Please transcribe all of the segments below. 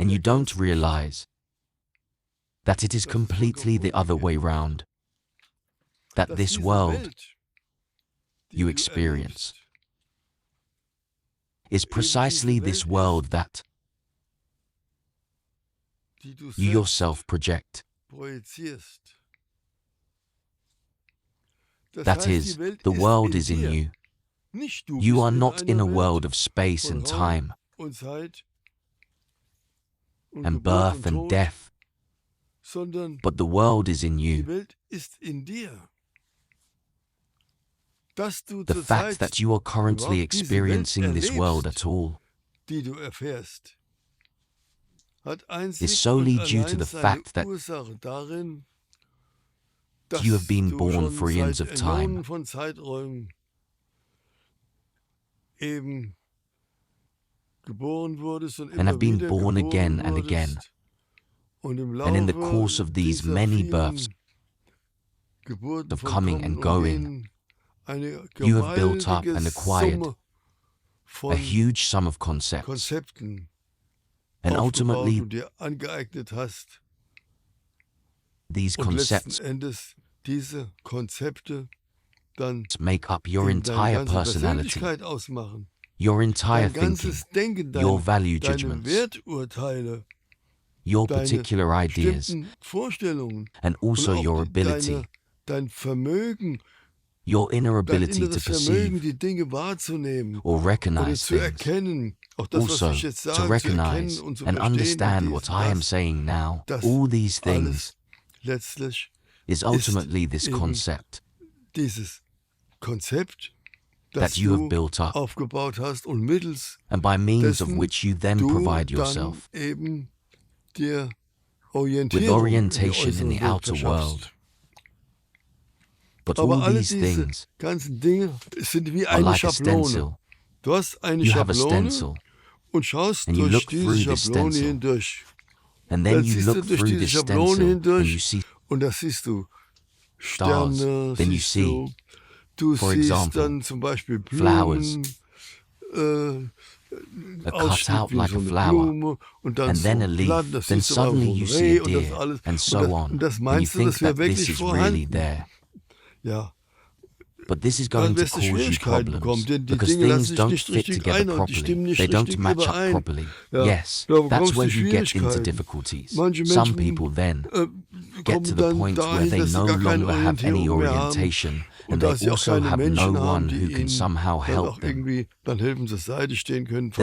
and you don't realize that it is completely the other way round, that this world you experience is precisely this world that you yourself project. That is, the world is in you. You are not in a world of space and time, and birth and death, but the world is in you. The fact that you are currently experiencing this world at all is solely due to the fact that you have been born for eons of time, and have been born again and again, and in the course of these many births of coming and going, you have built up and acquired a huge sum of concepts, and ultimately these concepts make up your entire personality, your entire thinking, your value judgments, your particular ideas, and also your ability, your inner ability to perceive or recognize things. Also, to recognize and understand what I am saying now, all these things is ultimately this concept that you have built up, and by means of which you then provide yourself with orientation in the outer world. But all these things are like a stencil. You have a stencil, and you look through the stencil, and then you look through the stencil, and you see stars, then you see, for example, flowers, cut out like a flower, and then a leaf, then suddenly you see a deer, and so on, and you think that this is really there. But this is going to cause you problems, because things don't fit together properly, they don't match up properly. Yes, that's where you get into difficulties. Some people then get to the point where they no longer have any orientation, and they also have no one who can somehow help them. Then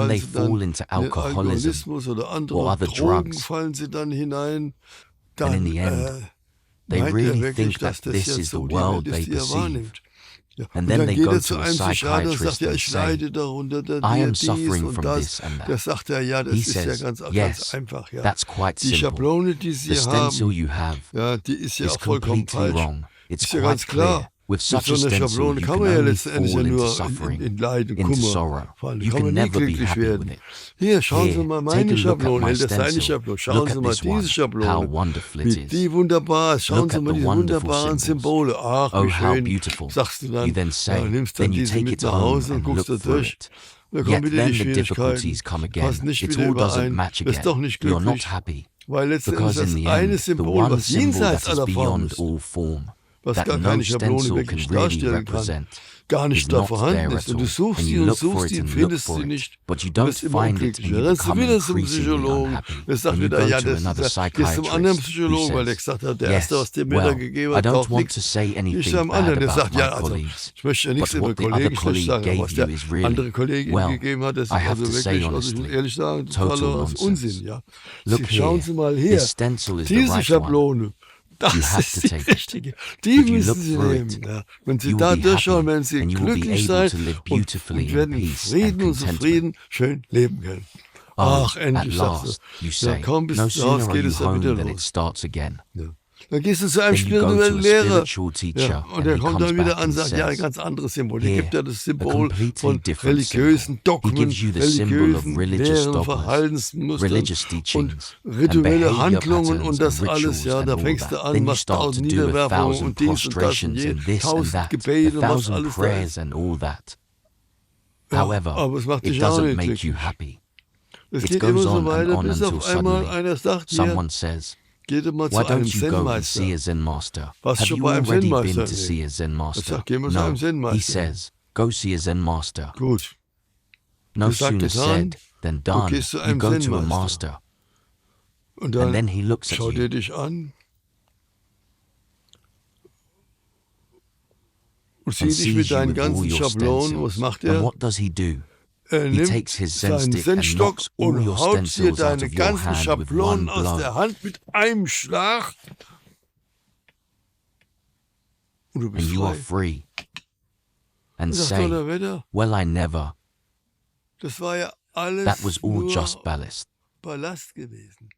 they fall into alcoholism or other drugs, and in the end, they really think that this is the world they perceive. And then they go to a psychiatrist and say, I am suffering from this and that. He says, yes, that's quite simple. The stencil you have is completely wrong. It's quite clear. With such a stencil, you can only fall into suffering, into sorrow. You can never be happy with it. Here, take a look at my stencil. Look at this one, how wonderful it is. Look at the wonderful symbols. Oh, how beautiful. You then say, then you take it home and look through it. Yet then the difficulties come again. It all doesn't match again. You're not happy. Because in the end, the one symbol that is beyond all form, that no stencil can really represent, is not there at all, and you look for it and look for it, but you don't find it, and you become increasingly unhappy, and you go to another psychiatrist who says, yes, well, I don't want to say anything bad about my colleagues, but what the other colleague gave you is really, well, I have to say honestly, total nonsense. Look here, this stencil is the right one. You have to take it. If you look through it, you will be happy, and you will be able to live beautifully in peace and contentment. Oh, at last, you say, no sooner are you home than it starts again. Dann gehst du zu einem spirituellen Lehrer, und der kommt dann wieder an und sagt, ja, ein ganz anderes Symbol. Hier gibt er das Symbol von religiösen Dogmen, religiösen Lehren, Verhaltensmustern und rituelle Handlungen und das alles, ja, da fängst du an, machst 1000 Niederwerfungen und dies und das und jenes, 1000 Gebete, machst alles das. Ja, aber es macht dich auch nicht glücklich. Es It geht goes immer so on and weiter, on bis until auf einmal suddenly einer sagt, someone says, geh doch mal "Why zu einem don't you go and see Zen-Meister. a Zen master? Warst Have schon you bei einem already been Zen-Meister? to Nee. see a Zen Ich master?" sag, geh mal zu No, einem he Zen-Meister. says, "Go see a Zen master." Gut, No gesagt, sooner getan. said than Du done. gehst zu You einem go to a Zen-Meister. master, Und and then dann he looks at schaut er you, dich an und and sieht dich mit sees you deinen with all ganzen your Schablonen. Was stencils. macht And er? what does he do? Er He nimmt takes his Zen seinen stick and Zen-Stock knocks all und your haut dir stencils out deine of your ganzen hand with one Schablonen aus blow. der Hand mit einem Schlag. Und du And bist you are frei. free. And Sagt say, Donnerwetter, "Well, I never. das war ja alles That was all nur just ballast." Ballast gewesen.